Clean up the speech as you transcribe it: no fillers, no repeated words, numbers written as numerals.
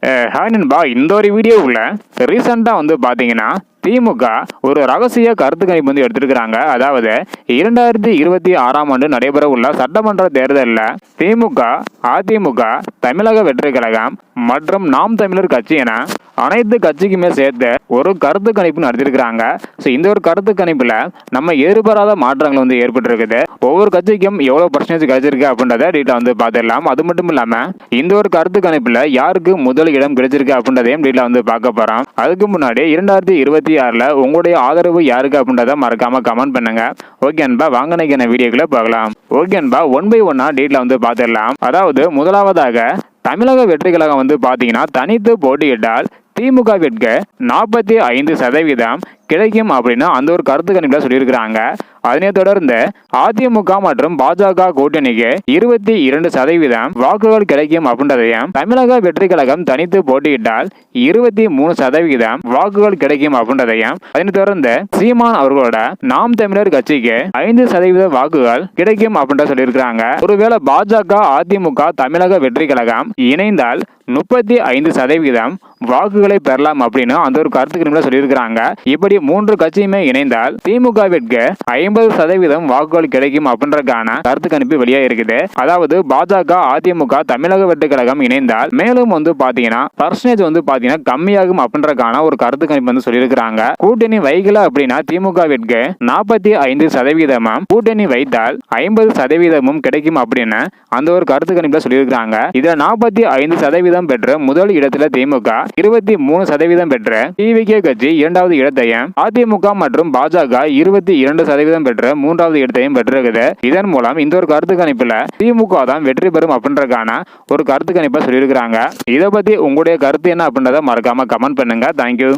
Hi நண்பா, இந்த ஒரு வீடியோவில் ரீசெண்டாக வந்து பார்த்தீங்கன்னா திமுக ஒரு ரகசிய கருத்து கணிப்பு வந்து எடுத்திருக்கிறாங்க. அதாவது 2026ஆம் ஆண்டு நடைபெற உள்ள சட்டமன்ற தேர்தலில் திமுக, அதிமுக, தமிழக வெற்றி கழகம் மற்றும் நாம் தமிழர் கட்சி என அனைத்து கட்சிக்குமே சேர்த்து ஒரு கருத்து கணிப்பு நடத்திருக்கிறாங்க. ஸோ இந்த ஒரு கருத்து கணிப்பில் நம்ம எதிர்பாராத மாற்றங்கள் வந்து ஏற்பட்டிருக்குது. ஒவ்வொரு கட்சிக்கும் எவ்வளோ பர்சன்டேஜ் கிடைச்சிருக்கு அப்படின்றத டீட்டெயில் வந்து பார்த்துடலாம். அது மட்டும் இல்லாமல் இந்த ஒரு கருத்து கணிப்பில் யாருக்கு முதல் இடம் கிடைச்சிருக்கு அப்படின்றதையும் டீட்டெயில் வந்து பார்க்க போகிறோம். அதுக்கு முன்னாடி 2026ல் உங்களுடைய ஆதரவு யாருக்கு அப்படின்றத மறக்காம கமெண்ட் பண்ணுங்க. ஓகே அன்பா, வாங்க நினைக்கிற வீடியோக்குள்ள பார்க்கலாம். ஓகே அன்பா, 1 by 1 டீட்டெயில் வந்து பார்த்துடலாம். அதாவது முதலாவதாக தமிழக வெற்றி கழகம் வந்து பார்த்தீங்கன்னா தனித்து போட்டியிட்டால் திமுகவிற்கு 45% கிடைக்கும் அப்படின்னு அந்த ஒரு கருத்து கணிப்பில் சொல்லியிருக்கிறாங்க. அதனை தொடர்ந்து அதிமுக மற்றும் பாஜக கூட்டணிக்கு 22% வாக்குகள் கிடைக்கும் அப்படின்றதையும், தமிழக வெற்றி கழகம் தனித்து போட்டியிட்டால் 23% வாக்குகள் கிடைக்கும் அப்படின்றதையும், அதனை தொடர்ந்து சீமான் அவர்களோட நாம் தமிழர் கட்சிக்கு 5% வாக்குகள் கிடைக்கும் அப்படின்ற சொல்லியிருக்கிறாங்க. ஒருவேளை பாஜக, அதிமுக, தமிழக வெற்றி கழகம் இணைந்தால் 35% வாக்குகளை பெறலாம் அப்படின்னு அந்த ஒரு கருத்து கணிப்பில் சொல்லியிருக்கிறாங்க. இப்படி 3 கட்சியுமே இணைந்தால் திமுகவிற்கு 50% வாக்குகள் கிடைக்கும் அப்படின்றதுக்கான கருத்து கணிப்பு வெளியே இருக்குது. அதாவது பாஜக, அதிமுக, தமிழக வெற்றி கழகம் இணைந்தால் மேலும் வந்து பாத்தீங்கன்னா பர்சன்டேஜ் வந்து பாத்தீங்கன்னா கம்மியாகும் அப்படின்றதுக்கான ஒரு கருத்து கணிப்பு வந்து சொல்லியிருக்கிறாங்க. கூட்டணி வைக்கல அப்படின்னா திமுகவிற்கு 45%, கூட்டணி வைத்தால் 50% கிடைக்கும் அப்படின்னு அந்த ஒரு கருத்து கணிப்பில் சொல்லியிருக்கிறாங்க. இதுல 45% பெற்று முதல் இடத்துல திமுக, 23% பெற்ற டிவிகே கட்சி இரண்டாவது இடத்தையும், அதிமுக மற்றும் பாஜக 22% பெற்ற மூன்றாவது இடத்தையும் பெற்றிருக்குது. இதன் மூலம் இந்த ஒரு கருத்து கணிப்புல திமுக தான் வெற்றி பெறும் அப்படின்றதுக்கான ஒரு கருத்து கணிப்பை சொல்லியிருக்கிறாங்க. இதை பத்தி உங்களுடைய கருத்து என்ன அப்படின்றத மறக்காம கமெண்ட் பண்ணுங்க. தேங்க்யூ.